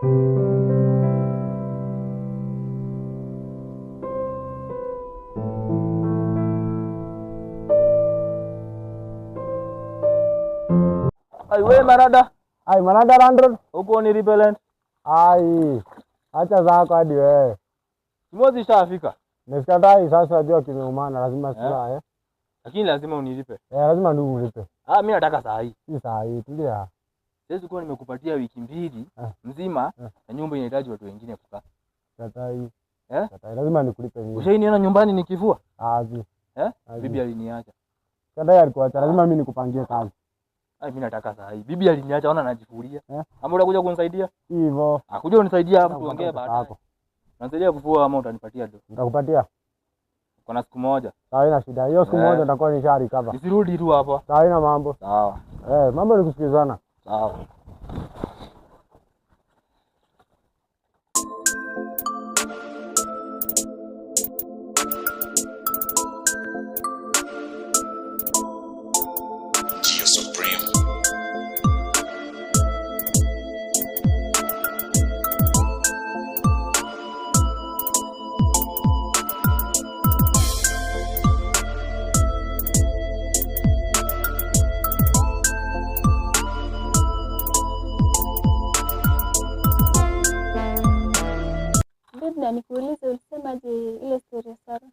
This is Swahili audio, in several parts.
Ai we Marada. Ai Marada Landro. Uko ni repellent. Ai. Acha zako hadi wewe. Mwezi shafika. Nikatai sasa jua kimeumana lazima sila Lakini lazima unilipe. Lazima ndugu unipe. Mimi nataka saa hii. Si saa hii tulia. Sasa kwa nimekupatia wiki mbili mzima na nyumba inahitaji watu wengine kukaa. Katai. Katai lazima nikulipe mimi. Ushainiona nyumbani nikivua? Zi. Bibi aliniacha. Katai alikuacha lazima mimi nikupangie kazi. Mimi nataka saa hii. Bibi aliniacha ona najifuria. Ama utakuja kunisaidia? Hivyo. Kuja unisaidia hapo tuongee baadaye. Unasaidia kuvua ama utanipatia do? Nitakupatia. Kuna siku moja. Sawa ina shida. Hiyo siku moja nitakuwa nishari cover. Nisirudi tu hapa. Sawa ina mambo. Sawa. Mambo ni kusikizana. Sawa. Na nikuulize ulisemaje ile story ya Sara?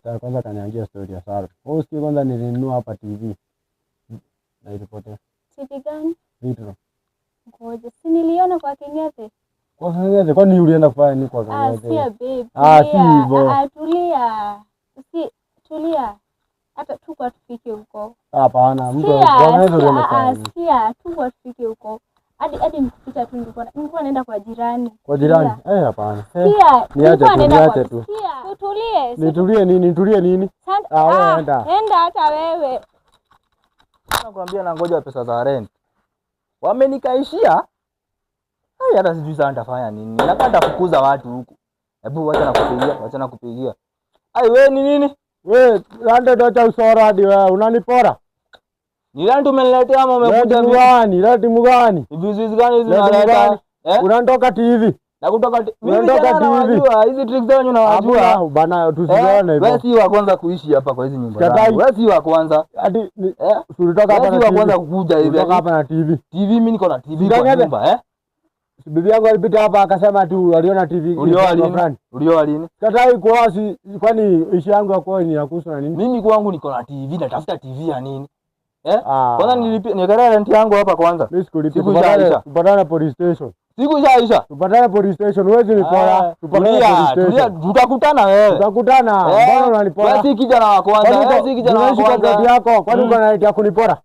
Sasa kwanza kaniambia story ya Sara. Wewe usikie kwanza nilinunua hapa TV. Na ilipotea. TV gani? Vitro. Ngoja, si niliona kwa Keng'ethe. Kwa Keng'ethe kwani ulienda kufanya nini kwa Keng'ethe? Si babe. Si hivyo. Tulia. Tulia. Hata tu kwa tufike huko. Hapana, mtu anaweza ulienda. Tu kwa tufike huko. Hadi nikupita tu nilikuwa naenda kwa jirani. Kwa jirani? Hapana. Niache tu. Tutulie. Nitulie nini? Nitulie nini? Wewe enda. Enda hata wewe. Nakwambia na ngoja pesa za rent. Wamenikaishia. Hata sijui sasa nitafanya nini. Nataka kufukuza watu huku. Hebu wacha nakupigia. Wewe ni nini? Wewe ndio acha usora hadi wewe unanipora. Ni nani umeniletea ama umekuja mgani? Lati mgani? Vizuizi gani hizi unaleta? Unatoka TV. Na kutoka unatoka TV. Hizi tricks zao unawajua. Bana tusione hivyo. Wewe si wa kwanza kuishi hapa kwa hizi nyumba zangu. Wewe si wa kwanza. Hadi tulitoka hapa na TV. Wewe si wa kwanza kukuja hivi. Kutoka hapa na TV. TV mimi niko na TV kwa nyumba Bibi yangu alipita hapa akasema tu aliona TV. Ulioa lini? Katai kuasi kwani ishi yangu yako ni yakuhusu na nini? Mimi kwangu niko na TV natafuta TV ya nini? Kwanza nikaraa rent yangu hapa kwanza. Mimi sikulipia. Tupatane police station. Siku ishaisha. Tupatane police station. Wewe ni pora. Tupatane police station. Tutakutana wewe. Tutakutana. Mbona unanipora? Wewe si kijana wa kwanza. Wewe si kijana wa kwanza. Yako. Kwani uko na idea kunipora?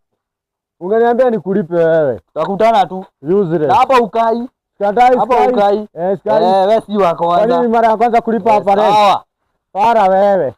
Ungeniambia nikulipe wewe. Tutakutana tu. Useless. Na hapa ukai. Katai. Hapa ukai. Sky. Wewe si wa kwanza. Kwani mara ya kwanza kulipa hapa rent? Sawa. Para wewe.